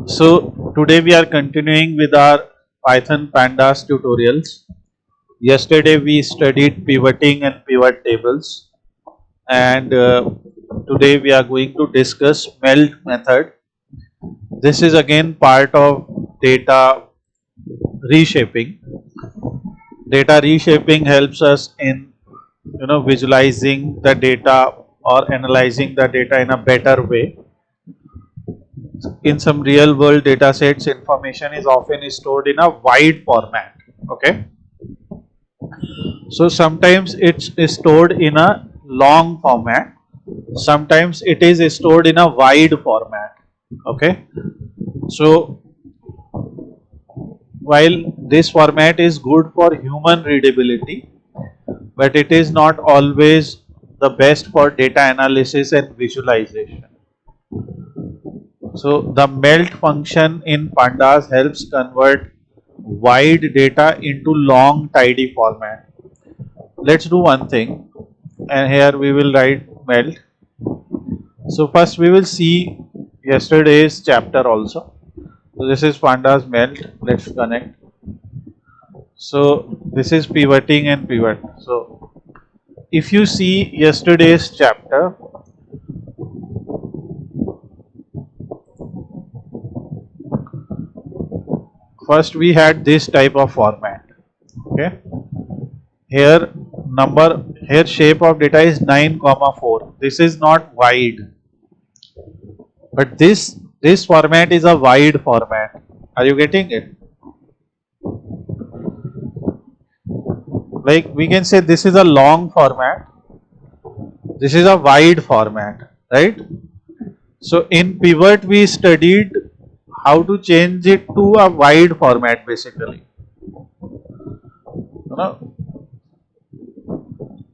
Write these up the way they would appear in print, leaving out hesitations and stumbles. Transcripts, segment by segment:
So today we are continuing with our Python Pandas tutorials. Yesterday we studied pivoting and pivot tables, and today we are going to discuss meld method. This is again part of data reshaping. Data reshaping helps us in visualizing the data or analyzing the data in a better way. In some real world data sets, information is often stored in a wide format. Okay, so sometimes it's stored in a long format, sometimes it is stored in a wide format. Okay, so while this format is good for human readability, but it is not always the best for data analysis and visualization. So the melt function in Pandas helps convert wide data into long tidy format. Let's do one thing, and here we will write melt. So first we will see yesterday's chapter also. So this is Pandas melt. Let's connect. So this is pivoting and pivot. So if you see yesterday's chapter, first we had this type of format. Okay, here shape of data is 9,4. This is not wide, but this format is a wide format. Are you getting it? Like we can say this is a long format, this is a wide format, right? So in pivot we studied how to change it to a wide format basically.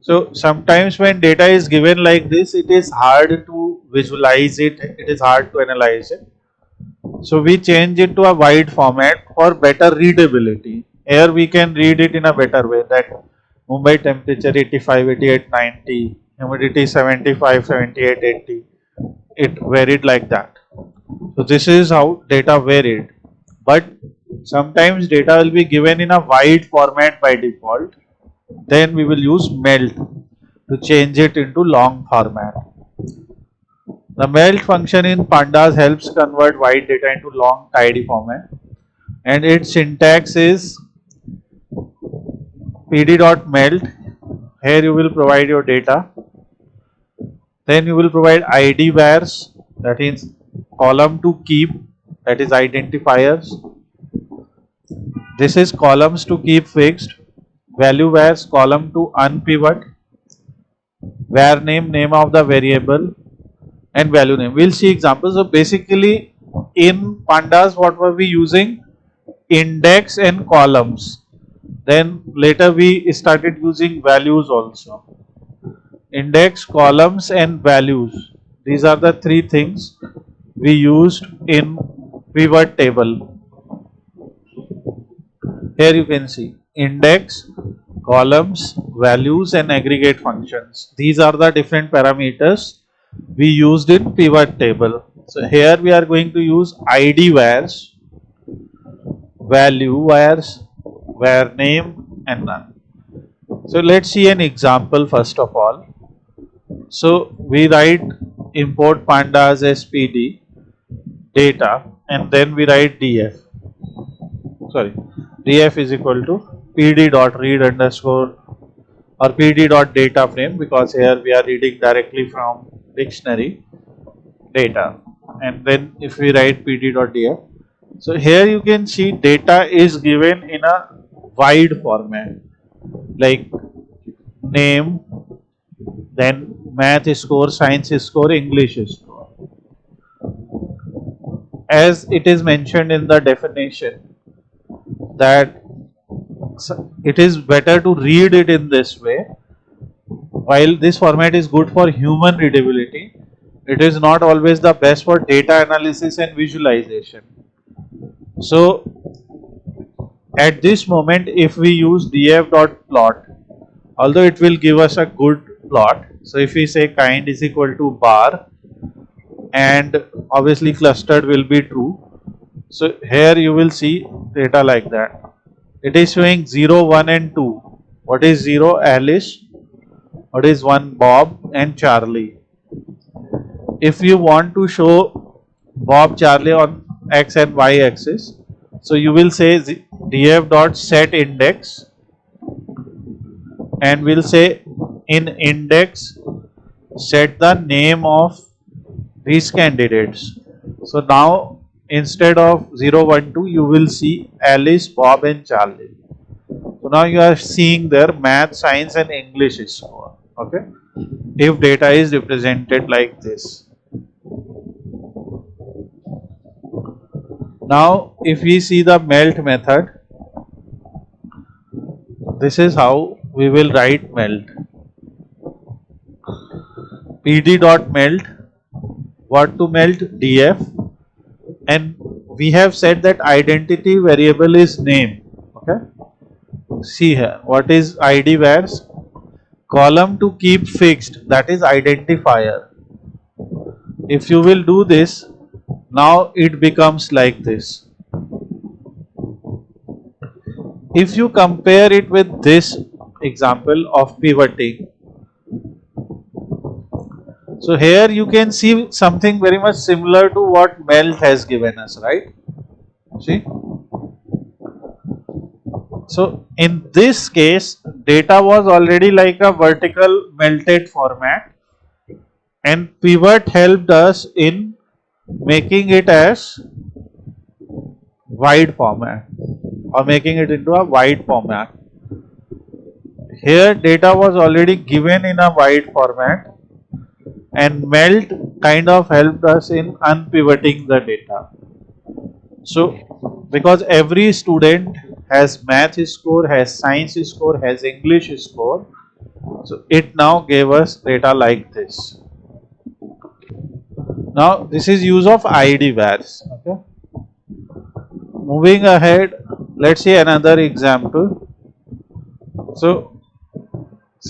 So sometimes when data is given like this, it is hard to visualize it, it is hard to analyze it. So we change it to a wide format for better readability. Here we can read it in a better way, that Mumbai temperature 85, 88, 90, humidity 75, 78, 80. It varied like that. So this is how data varied. But sometimes data will be given in a wide format by default. Then we will use melt to change it into long format. The melt function in Pandas helps convert wide data into long tidy format, and its syntax is pd.melt. Here you will provide your data, then you will provide id vars, that is column to keep, that is identifiers. This is columns to keep fixed, value vars column to unpivot, var name of the variable, and value name. We'll see examples. So basically in Pandas what were we using? Index and columns. Then later we started using values also. Index, columns and values. These are the three things we used in pivot table. Here you can see index, columns, values and aggregate functions. These are the different parameters we used in pivot table. So here we are going to use id vars, value vars, var name and none. So let's see an example first of all. So we write import pandas spd data, and then we write df. Df is equal to pd.read underscore or pd.data frame, because here we are reading directly from dictionary data, and then if we write pd.df. So here you can see data is given in a wide format, like name, then math score, science score, English score. As it is mentioned in the definition that it is better to read it in this way. While this format is good for human readability, it is not always the best for data analysis and visualization. So at this moment if we use df.plot, although it will give us a good plot. So if we say kind is equal to bar, and obviously clustered will be true, So here you will see data like that. It is showing 0, 1 and 2. What is 0? Alice. What is 1? Bob and Charlie. If you want to show Bob, Charlie on x and y axis, so you will say df dot set index, and we'll say in index set the name of these candidates. So now instead of 0, 1, 2, you will see Alice, Bob and Charlie. So now you are seeing their math, science and English score. Okay, if data is represented like this. Now if we see the melt method, this is how we will write melt. pd.melt, what to melt? Df, and we have said that identity variable is name. Okay, see here, what is id vars? Column to keep fixed, that is identifier. If you will do this, now it becomes like this. If you compare it with this example of pivoting, so here you can see something very much similar to what melt has given us, right? See? So in this case, data was already like a vertical melted format, and pivot helped us in making it as wide format or making it into a wide format. Here data was already given in a wide format, and melt kind of helped us in unpivoting the data. So because every student has math score, has science score, has English score, so it now gave us data like this. Now this is use of id vars. Okay, moving ahead, let's see another example. So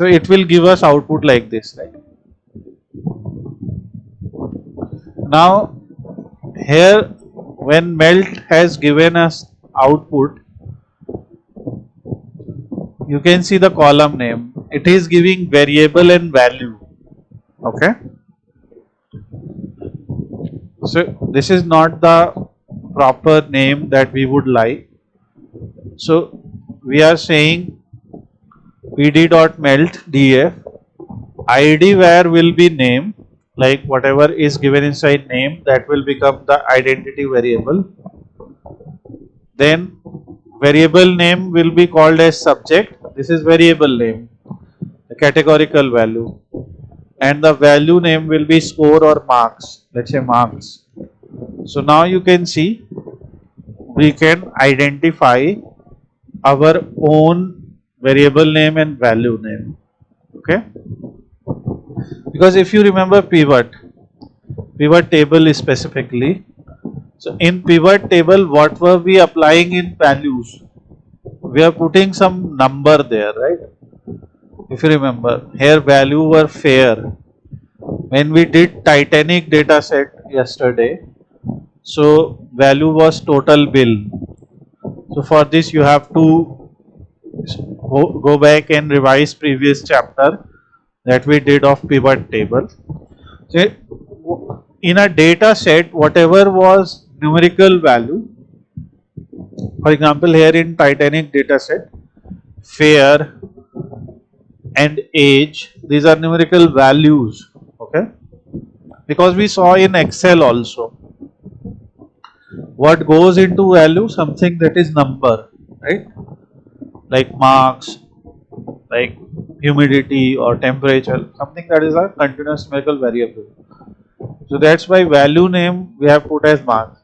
it will give us output like this, right? Now here when melt has given us output, you can see the column name. It is giving variable and value. Okay, so this is not the proper name that we would like. So we are saying pd.melt df id var will be name, like whatever is given inside name, that will become the identity variable. Then variable name will be called as subject. This is variable name, the categorical value, and the value name will be score or marks. Let's say marks. So now you can see we can identify our own variable name and value name. Okay, because if you remember pivot table specifically, so in pivot table what were we applying in values? We are putting some number there, right? If you remember, here value were fair. When we did Titanic data set yesterday, so value was total bill. So for this you have to go back and revise previous chapter that we did of pivot table. So in a data set, whatever was numerical value, for example here in Titanic data set, fair and age, these are numerical values. Okay, because we saw in Excel also what goes into value, something that is number, right? Like marks, like humidity or temperature, something that is a continuous numerical variable. So that's why value name we have put as marks.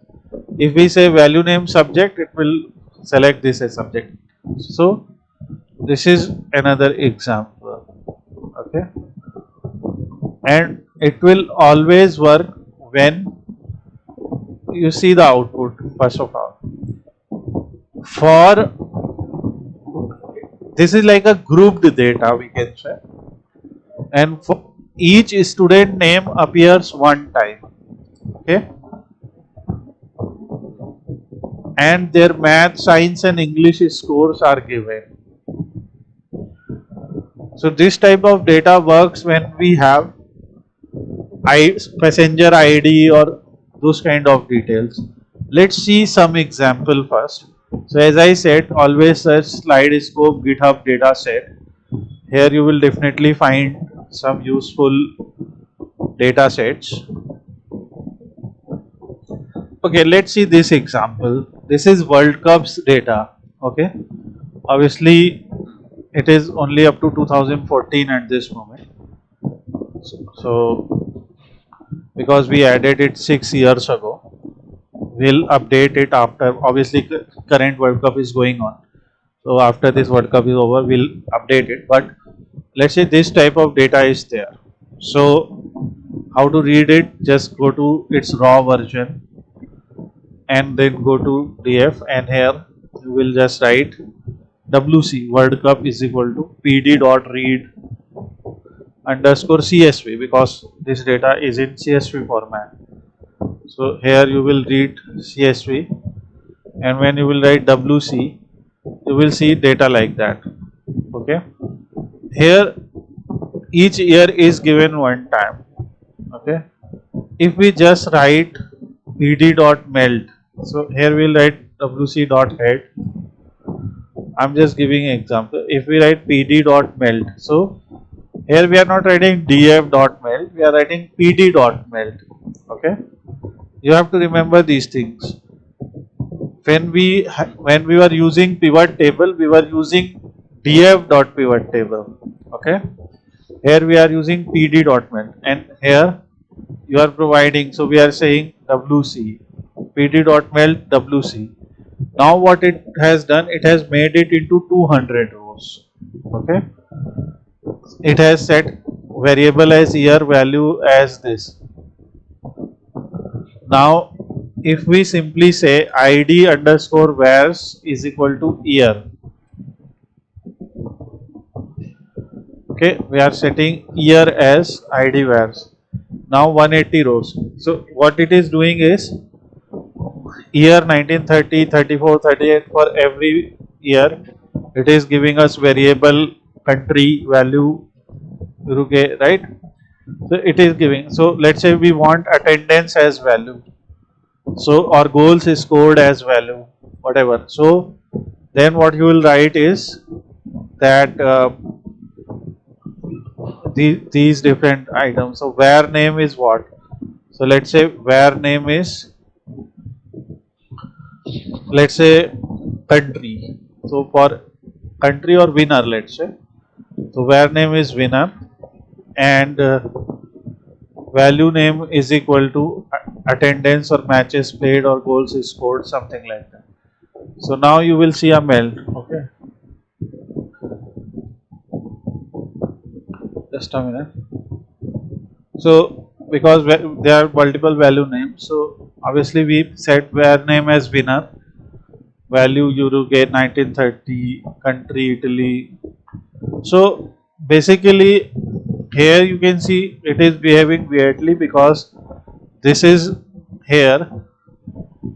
If we say value name subject, it will select this as subject. So this is another example. Okay, and it will always work when you see the output. First of all, for this is like a grouped data, we can say, and for each student name appears one time. Okay, and their math, science and English scores are given. So this type of data works when we have passenger ID or those kind of details. Let's see some example first. So as I said, always search slide scope GitHub dataset. Here you will definitely find some useful data sets. Okay, let's see this example. This is World Cup's data. Okay, obviously it is only up to 2014 at this moment. So because we added it 6 years ago, we'll update it after. Obviously current World Cup is going on, so after this World Cup is over, we'll update it. But let's say this type of data is there. So how to read it? Just go to its raw version and then go to df, and here you will just write WC World Cup is equal to pd.read underscore CSV, because this data is in CSV format. So here you will read CSV, and when you will write WC, you will see data like that. Okay, here each year is given one time. Okay, if we just write pd.melt, so here we'll write wc.head. I'm just giving an example. If we write pd.melt, so here we are not writing df.melt, we are writing pd.melt. Okay, you have to remember these things. When we were using pivot table, we were using df.pivot table. Okay, here we are using pd.melt, and here you are providing, so we are saying wc pd.melt wc. Now what it has done, it has made it into 200 rows. Okay, it has set variable as year, value as this. Now if we simply say id underscore vars is equal to year, okay, we are setting year as id vars. Now 180 rows. So what it is doing is year 1930, 34, 38, for every year it is giving us variable, country, value, Uruguay, right? So it is giving. So let's say we want attendance as value, so or goals is scored as value, whatever. So then what you will write is that these different items. So where name is what? So let's say where name is, let's say country. So for country or winner, let's say. So where name is winner, and value name is equal to attendance or matches played or goals scored, something like that. So now you will see a melt. Okay, just a minute. So because there are multiple value names, so obviously we set where name as winner, value Uruguay 1930, country Italy. So basically here you can see it is behaving weirdly, because this is here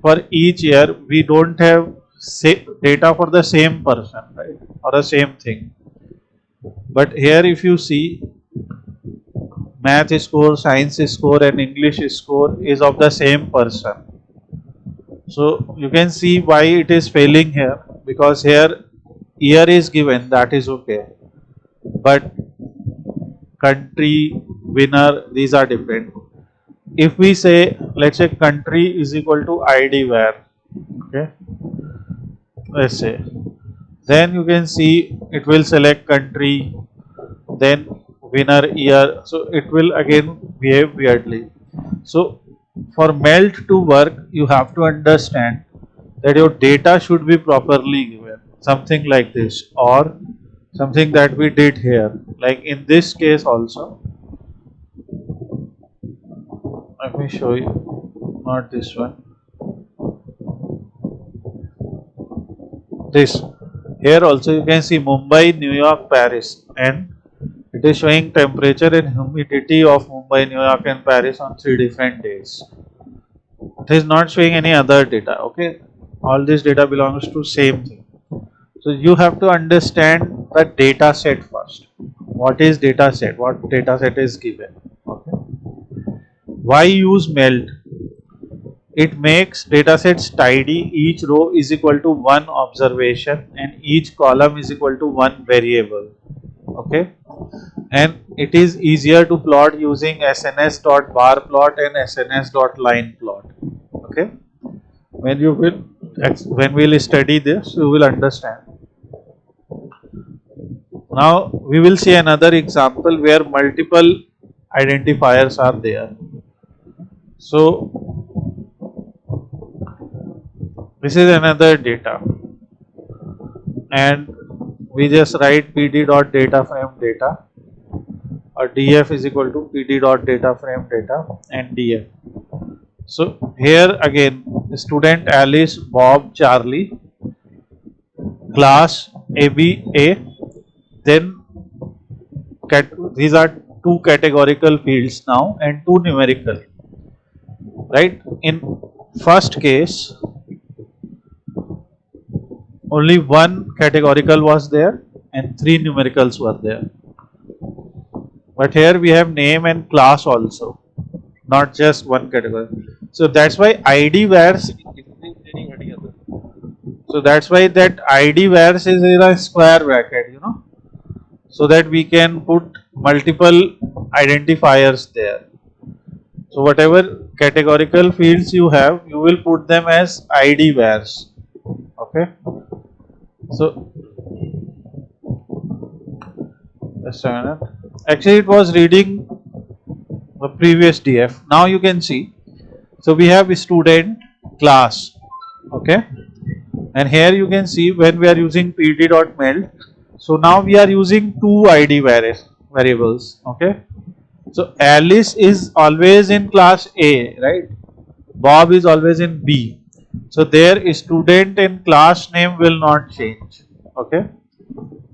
for each year we don't have data for the same person, right, or the same thing. But here if you see, math score, science score and English score is of the same person. So you can see why it is failing here, because here year is given, that is okay, but country, winner, these are different. If we say, let's say country is equal to id var, okay, let's say, then you can see it will select country, then winner, year, so it will again behave weirdly. So for melt to work, you have to understand that your data should be properly given, something like this, or something that we did here, like in this case also. Let me show you, not this one, this. Here also you can see Mumbai, New York, Paris, and it is showing temperature and humidity of Mumbai, New York and Paris on 3 different days. It is not showing any other data. Okay, All this data belongs to same thing. So you have to understand the data set first. What is data set? What data set is given? Okay. Why use melt? It makes datasets tidy. Each row is equal to one observation and each column is equal to one variable. Okay, and it is easier to plot using sns.bar plot and sns.line plot. Okay, when we'll study this, you will understand. Now we will see another example where multiple identifiers are there. So this is another data, and we just write pd.dataframe data, or df is equal to pd.dataframe data and df. So here again, student Alice, Bob, Charlie, class ABA, then these are two categorical fields now and two numerical, right? In first case, only one categorical was there and three numericals were there. But here we have name and class also, not just one category. So that's why ID vars. So that's why that ID vars is in a square bracket, you know, so that we can put multiple identifiers there. So whatever categorical fields you have, you will put them as ID vars. Okay. So just a minute. Actually, it was reading the previous DF. Now you can see. So we have student, class. Okay. And here you can see when we are using pd.meld. So now we are using two ID variables. Okay. So Alice is always in class A, right? Bob is always in B. So their student and class name will not change. Okay.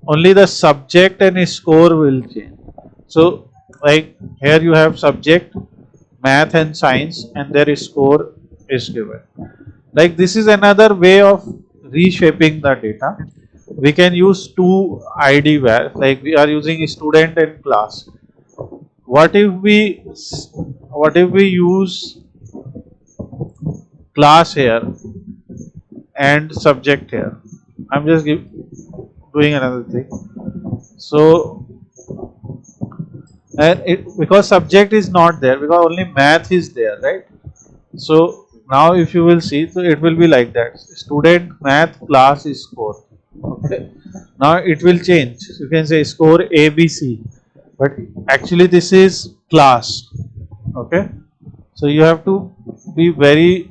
Only the subject and score will change. So like here you have subject, math and science, and their score is given. Like this is another way of reshaping the data. We can use two ID values, like we are using student and class. What if we use class here and subject here? I'm just doing another thing. So because subject is not there, because only math is there, right? So now if you will see, so it will be like that: student, math, class is score. Okay. Now it will change. You can say score ABC, but actually this is class. Okay. So you have to be very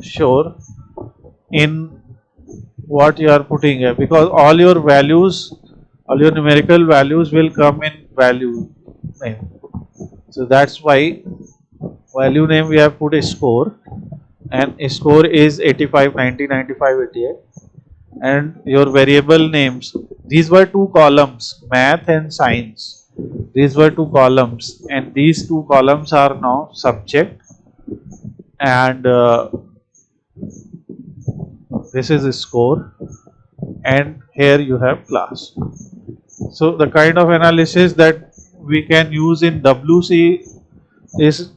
sure in what you are putting here, because all your values, all your numerical values will come in value name. So that's why value name we have put a score, and a score is 85, 90, 95, 88. And your variable names, these were two columns, math and science. These were two columns, and these two columns are now subject, and this is a score, and here you have class. So the kind of analysis that we can use in WC is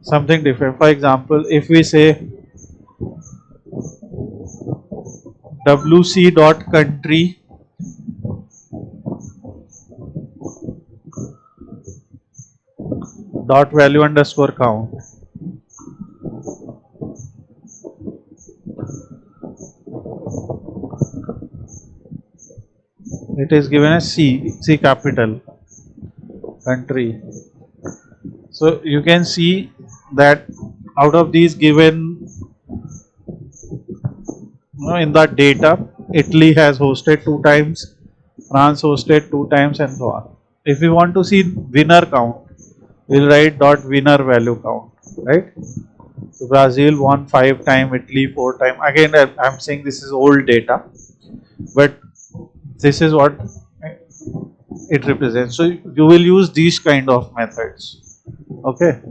something different. For example, if we say wc.country dot value underscore count, it is given as C capital country. So you can see that out of these given, in the data, Italy has hosted 2 times, France hosted 2 times, and so on. If we want to see winner count, we'll write dot winner value count, right? So Brazil won 5 times, Italy 4 times. Again, I'm saying this is old data, but this is what it represents. So you will use these kind of methods. Okay.